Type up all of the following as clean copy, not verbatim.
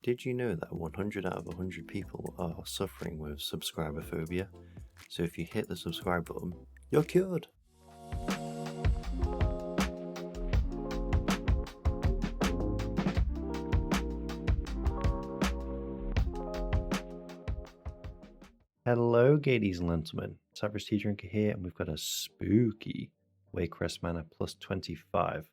Did you know that 100 out of 100 people are suffering with subscriber phobia? So if you hit the subscribe button, you're cured! Hello ladies and gentlemen, it's Averageteadrinker here, and we've got a spooky Waycrest Manor plus 25.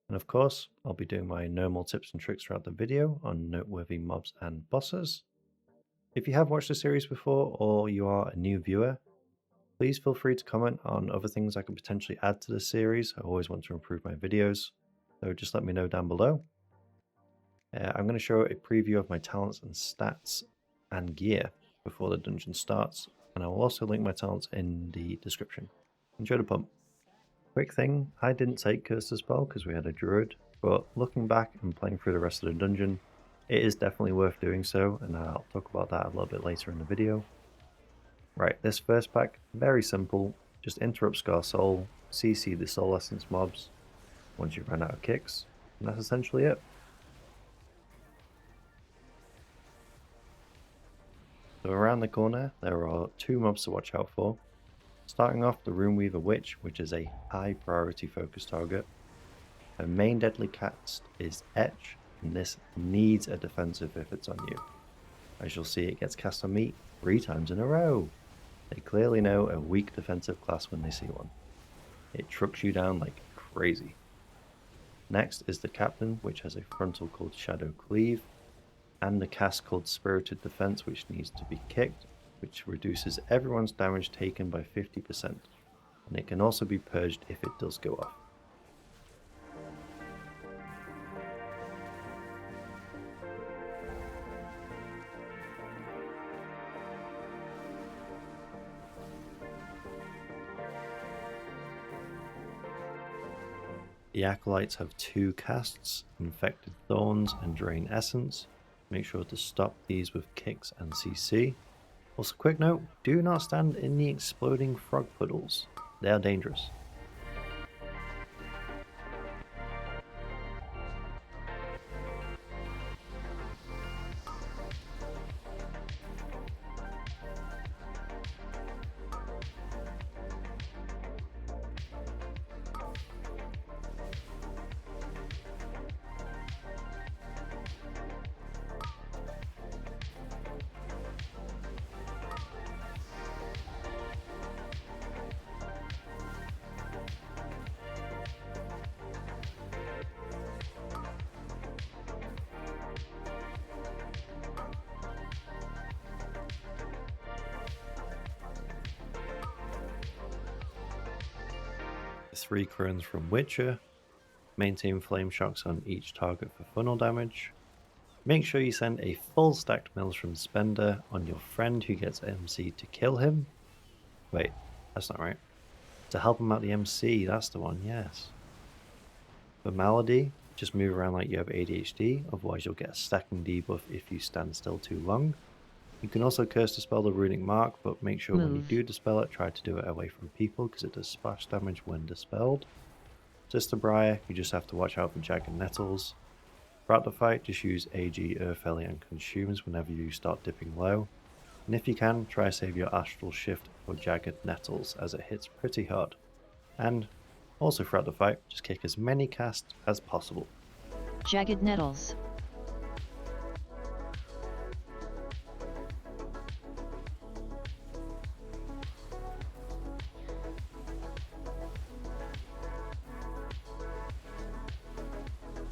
And of course, I'll be doing my normal tips and tricks throughout the video on noteworthy mobs and bosses. If you have watched the series before or you are a new viewer, please feel free to comment on other things I could potentially add to the series. I always want to improve my videos, so just let me know down below. I'm going to show a preview of my talents and stats and gear before the dungeon starts, and I will also link my talents in the description. Enjoy the pump. Quick thing, I didn't take Curse the spell because we had a druid, but looking back and playing through the rest of the dungeon, it is definitely worth doing so, and I'll talk about that a little bit later in the video. Right, this first pack, very simple, just interrupt Scar Soul, CC the Soul Essence mobs once you run out of kicks, and that's essentially it. So around the corner, there are two mobs to watch out for. Starting off, the Runeweaver Witch, which is a high priority focus target. Her main deadly cast is Etch, and this needs a defensive if it's on you. As you'll see, it gets cast on me 3 times in a row. They clearly know a weak defensive class when they see one. It trucks you down like crazy. Next is the Captain, which has a frontal called Shadow Cleave, and the cast called Spirited Defense, which needs to be kicked, which reduces everyone's damage taken by 50%, and it can also be purged if it does go off. The Acolytes have 2 casts, Infected Thorns and Drain Essence. Make sure to stop these with kicks and CC. Also, quick note, do not stand in the exploding frog puddles. They are dangerous. The 3 crones from Witcher. Maintain flame shocks on each target for funnel damage. Make sure you send a full stacked mills from Spender on your friend who gets MC to kill him. Wait, that's not right. To help him out the MC, that's the one, yes. For Malady, just move around like you have ADHD, otherwise you'll get a stacking debuff if you stand still too long. You can also curse dispel the Runic Mark, but make sure when you do dispel it, try to do it away from people because it does splash damage when dispelled. Sister Briar, you just have to watch out for Jagged Nettles. Throughout the fight, just use AG, Earthfairy and Consumes whenever you start dipping low. And if you can, try save your Astral Shift for Jagged Nettles as it hits pretty hard. And also throughout the fight, just kick as many casts as possible. Jagged Nettles.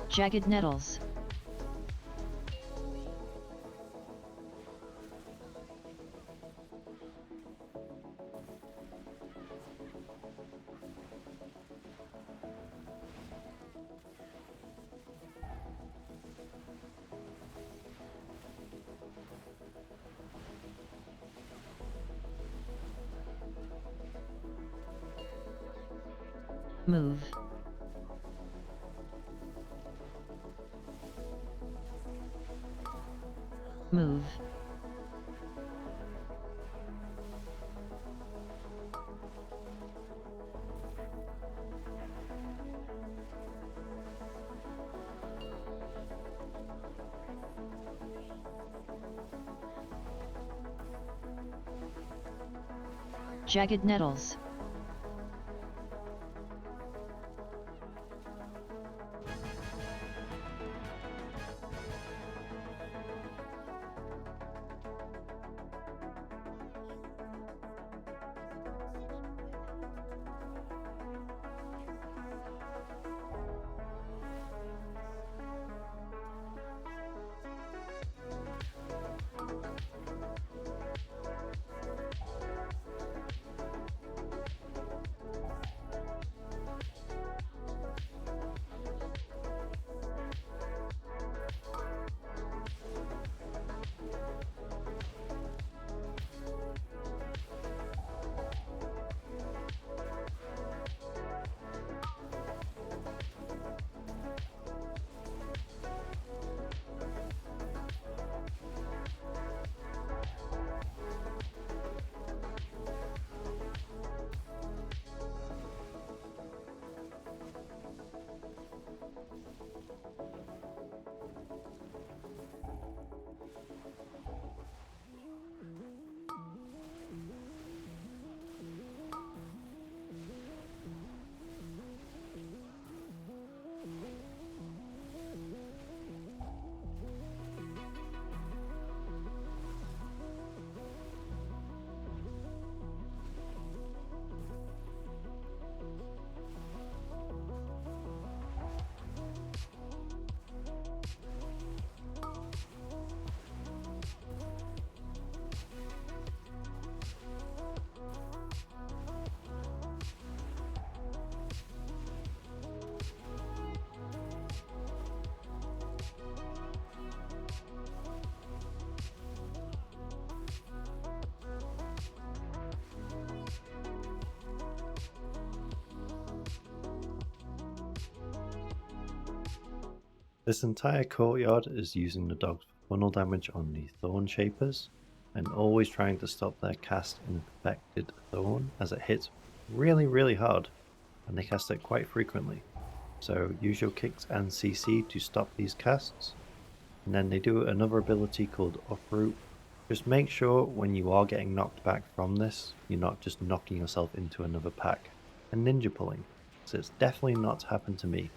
Jagged Nettles. Move. Move. Jagged Nettles. This entire courtyard is using the dogs for funnel damage on the Thorn Shapers, and always trying to stop their cast Infected Thorn as it hits really hard, and they cast it quite frequently. So use your kicks and CC to stop these casts. And then they do another ability called Uproot. Just make sure when you are getting knocked back from this, you're not just knocking yourself into another pack. And ninja pulling, so it's definitely not happened to me.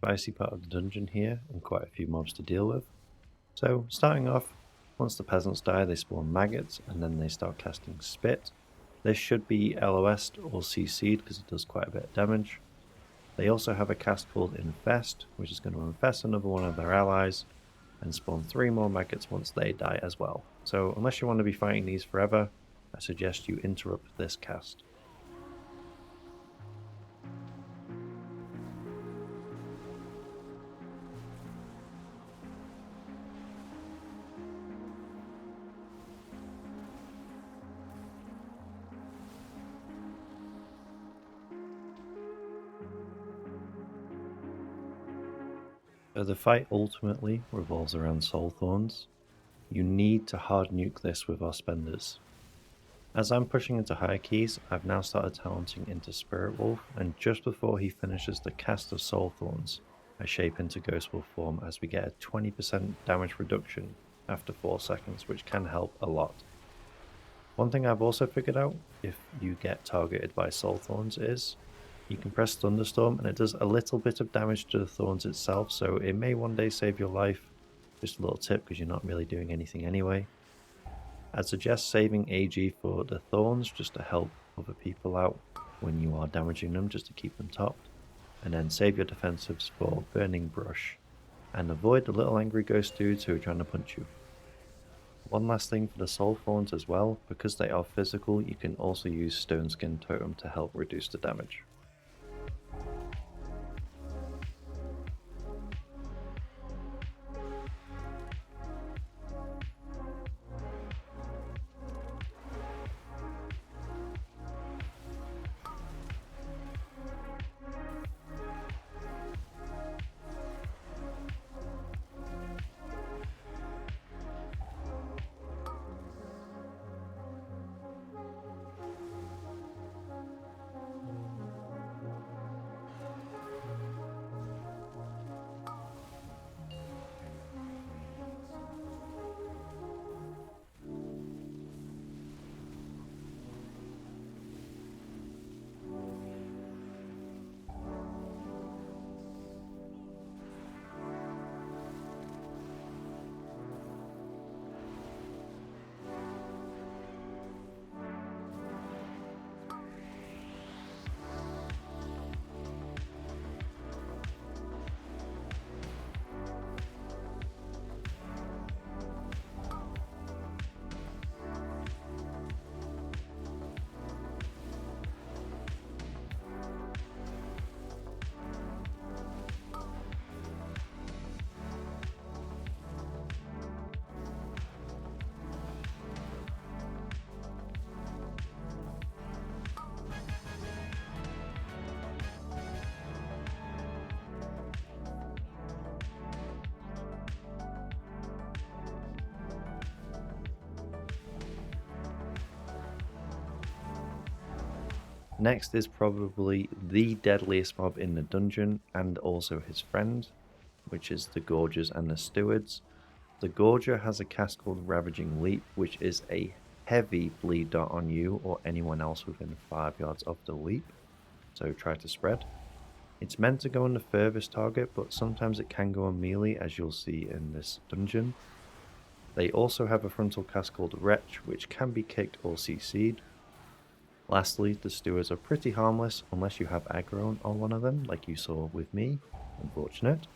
spicy part of the dungeon here and quite a few mobs to deal with. So starting off, once the peasants die they spawn maggots and then they start casting spit. This should be LOS'd or CC'd because it does quite a bit of damage. They also have a cast called Infest, which is going to infest another one of their allies and spawn 3 more maggots once they die as well. So unless you want to be fighting these forever, I suggest you interrupt this cast. So the fight ultimately revolves around soul thorns. You need to hard nuke this with our spenders. As I'm pushing into higher keys, I've now started talenting into Spirit Wolf, and just before he finishes the cast of soul thorns, I shape into Ghost Wolf form as we get a 20% damage reduction after 4 seconds, which can help a lot. One thing I've also figured out if you get targeted by soul thorns is you can press Thunderstorm and it does a little bit of damage to the thorns itself, so it may one day save your life. Just a little tip because you're not really doing anything anyway. I'd suggest saving AG for the thorns just to help other people out when you are damaging them, just to keep them topped. And then save your defensives for Burning Brush. And avoid the little angry ghost dudes who are trying to punch you. One last thing for the soul thorns as well, because they are physical, you can also use Stone Skin Totem to help reduce the damage. Next is probably the deadliest mob in the dungeon and also his friend, which is the Gorgers and the Stewards. The Gorger has a cast called Ravaging Leap, which is a heavy bleed dot on you or anyone else within 5 yards of the leap, so try to spread. It's meant to go on the furthest target, but sometimes it can go on melee, as you'll see in this dungeon. They also have a frontal cast called Wretch, which can be kicked or CC'd. Lastly, the Stewards are pretty harmless unless you have aggro on one of them, like you saw with me. Unfortunate.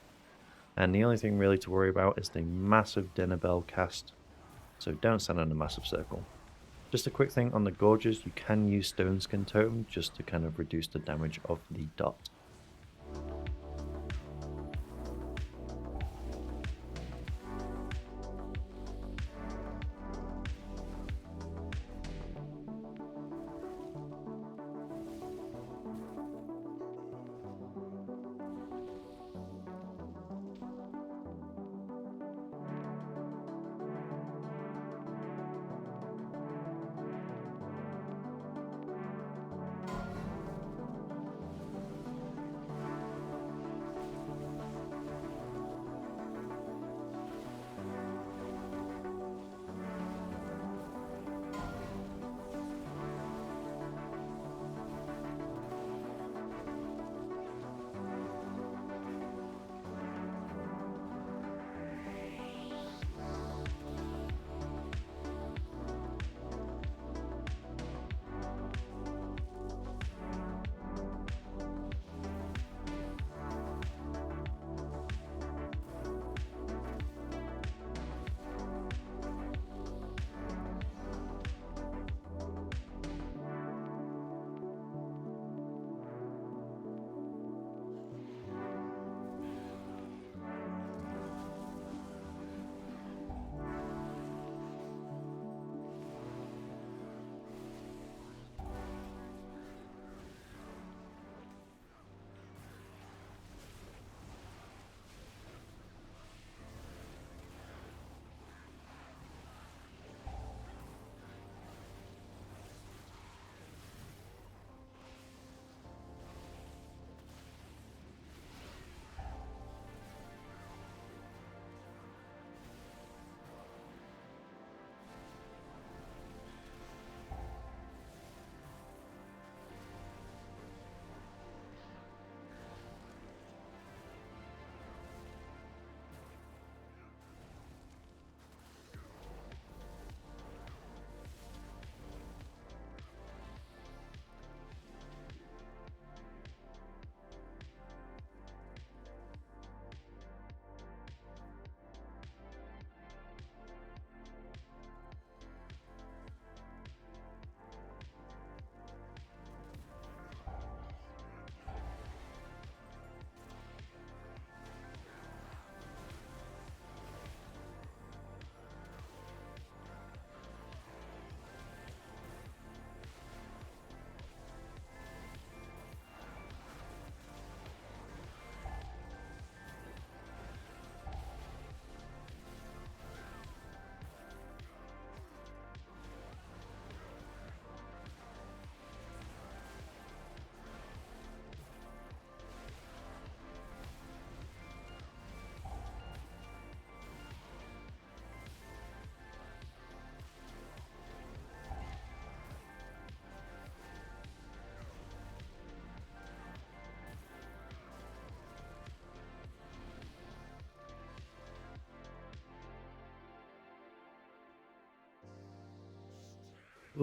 And the only thing really to worry about is the massive Dinner Bell cast, so don't stand in a massive circle. Just a quick thing on the Gorges, you can use Stone Skin Totem just to kind of reduce the damage of the dot.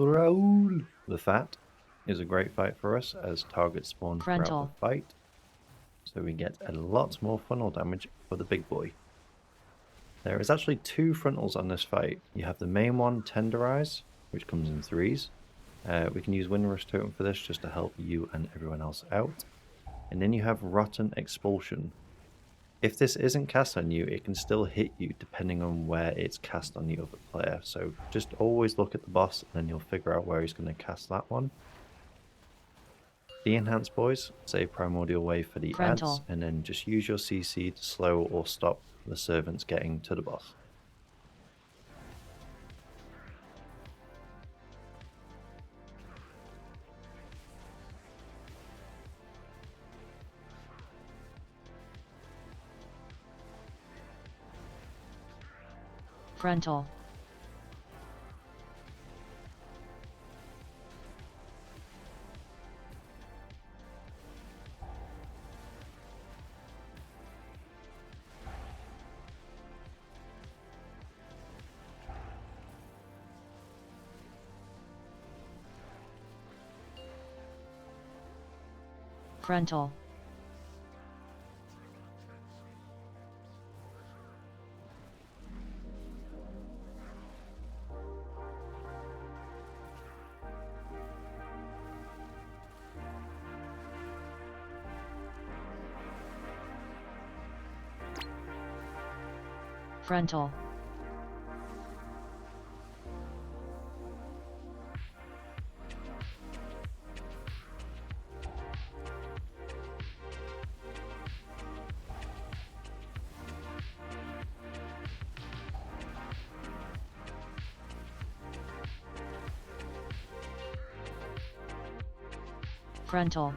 Raoul the Fat is a great fight for us as targets spawn throughout the Frontal. fight. So we get a lot more funnel damage for the big boy. There is actually 2 frontals on this fight. You have the main one, Tenderize, which comes in 3s. We can use Windrush Totem for this just to help you and everyone else out. And then you have Rotten Expulsion. If this isn't cast on you, it can still hit you depending on where it's cast on the other player. So just always look at the boss and then you'll figure out where he's going to cast that one. The Enhanced Boys, say Primordial Wave for the Frontal. ads, and then just use your CC to slow or stop the servants getting to the boss. Frontal. Frontal. Frontal. Frontal.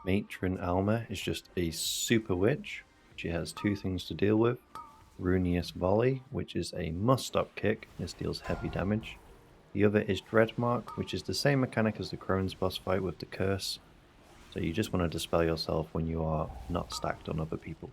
Matron Alma is just a super witch. She has 2 things to deal with. Runeous Volley, which is a must-stop kick. This deals heavy damage. The other is Dreadmark, which is the same mechanic as the Crone's boss fight with the curse. So you just want to dispel yourself when you are not stacked on other people.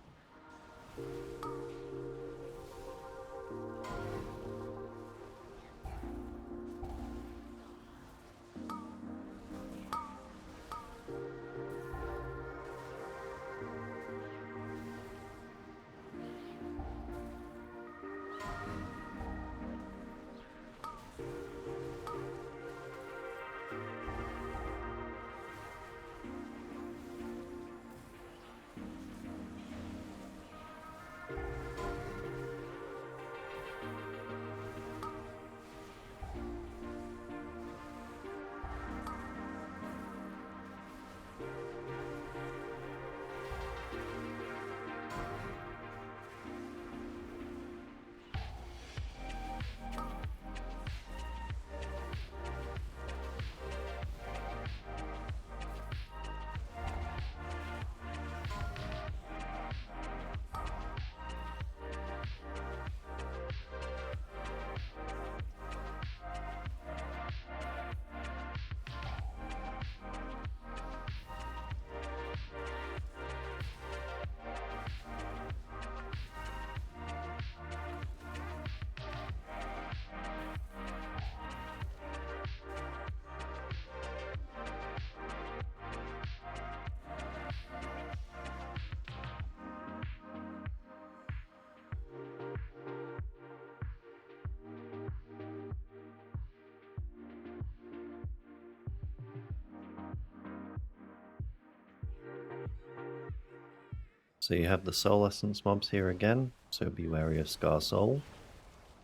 So you have the Soul Essence mobs here again, so be wary of Scar Soul.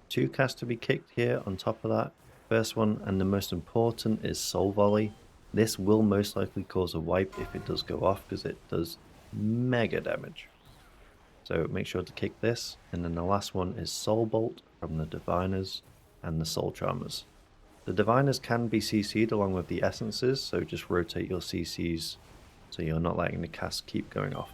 2 casts to be kicked here on top of that. First one, and the most important, is Soul Volley. This will most likely cause a wipe if it does go off, because it does mega damage. So make sure to kick this, and then the last one is Soul Bolt from the Diviners and the Soul Charmers. The Diviners can be CC'd along with the Essences, so just rotate your CCs so you're not letting the cast keep going off.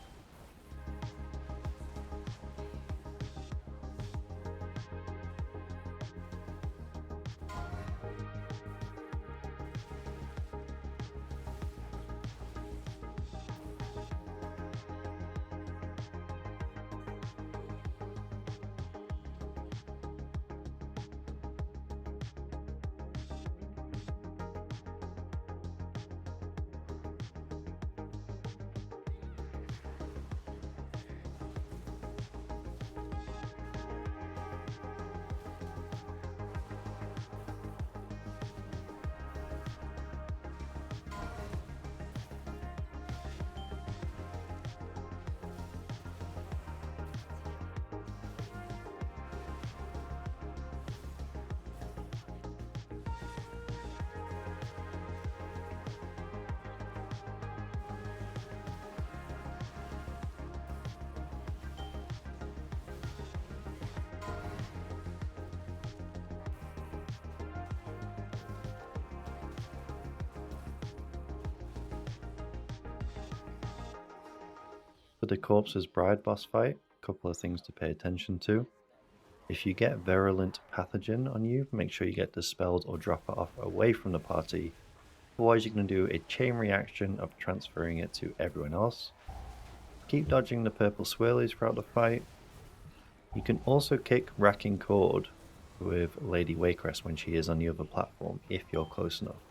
For the Corpse's Bride boss fight, a couple of things to pay attention to. If you get Virulent Pathogen on you, make sure you get dispelled or drop it off away from the party. Otherwise you're going to do a chain reaction of transferring it to everyone else. Keep dodging the purple swirlies throughout the fight. You can also kick Racking Cord with Lady Waycrest when she is on the other platform, if you're close enough.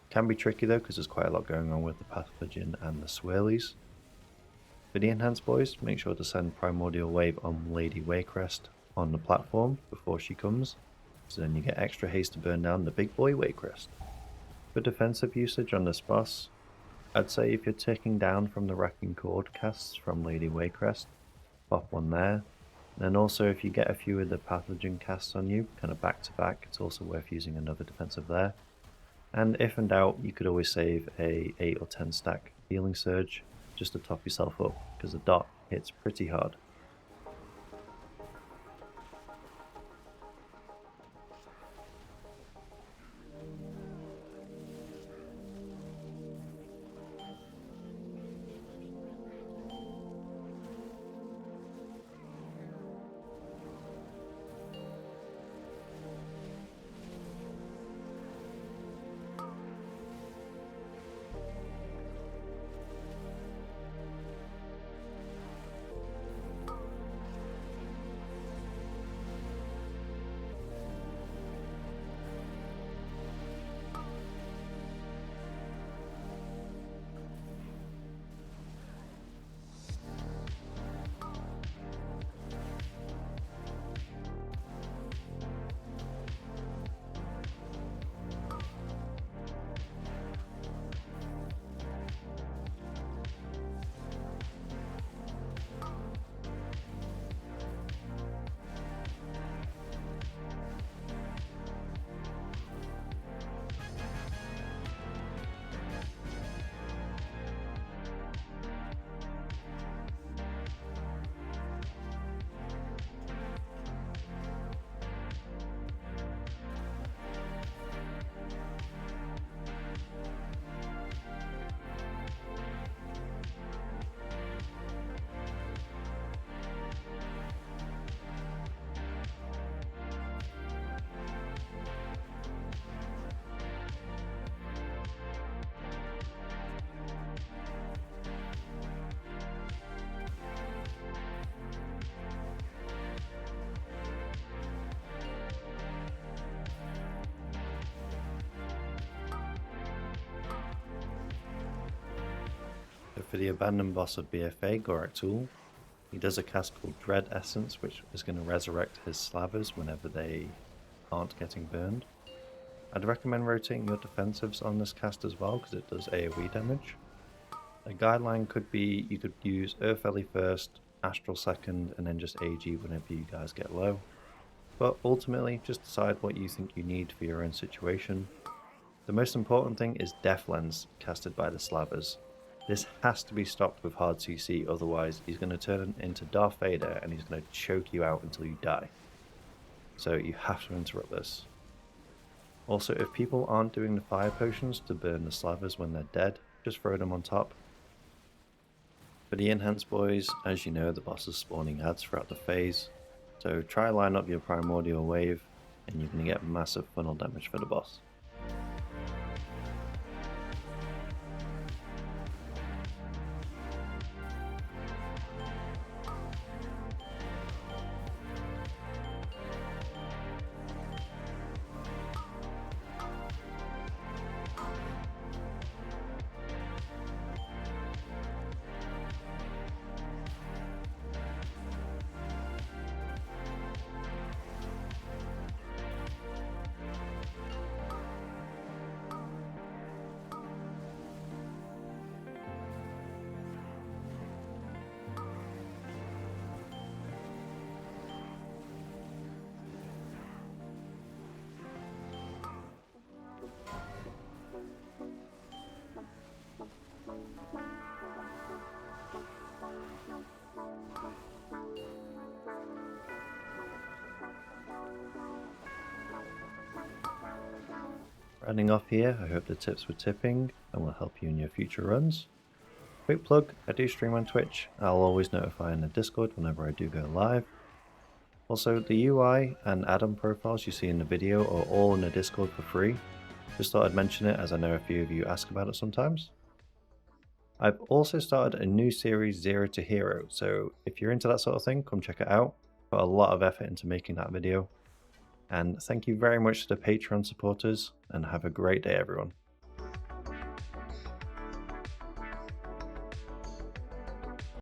Can be tricky though, because there's quite a lot going on with the Pathogen and the swirlies. For the Enhanced boys, make sure to send Primordial Wave on Lady Waycrest on the platform before she comes, so then you get extra haste to burn down the big boy Waycrest. For defensive usage on this boss, I'd say if you're taking down from the Racking Cord casts from Lady Waycrest, pop one there. And also if you get a few of the Pathogen casts on you, kind of back to back, it's also worth using another defensive there. And if in doubt, you could always save a 8 or 10 stack Healing Surge just to top yourself up, because the dot hits pretty hard. So for the Abandoned boss of BFA, Gorak Tool, he does a cast called Dread Essence, which is going to resurrect his slavers whenever they aren't getting burned. I'd recommend rotating your defensives on this cast as well, because it does AoE damage. A guideline could be you could use Earth Ellie first, Astral Second, and then just AG whenever you guys get low. But ultimately, just decide what you think you need for your own situation. The most important thing is Death Lens casted by the Slavers. This has to be stopped with hard CC, otherwise he's going to turn into Darth Vader and he's going to choke you out until you die. So you have to interrupt this. Also, if people aren't doing the fire potions to burn the Slavers when they're dead, just throw them on top. For the Enhanced boys, as you know, the boss is spawning ads throughout the phase, so try line up your Primordial Wave and you're going to get massive funnel damage for the boss. Running off here, I hope the tips were tipping and will help you in your future runs. Quick plug, I do stream on Twitch. I'll always notify in the Discord whenever I do go live. Also, the UI and add-on profiles you see in the video are all in the Discord for free. Just thought I'd mention it as I know a few of you ask about it sometimes. I've also started a new series, Zero to Hero, so if you're into that sort of thing, come check it out. Put a lot of effort into making that video. And thank you very much to the Patreon supporters, and have a great day everyone.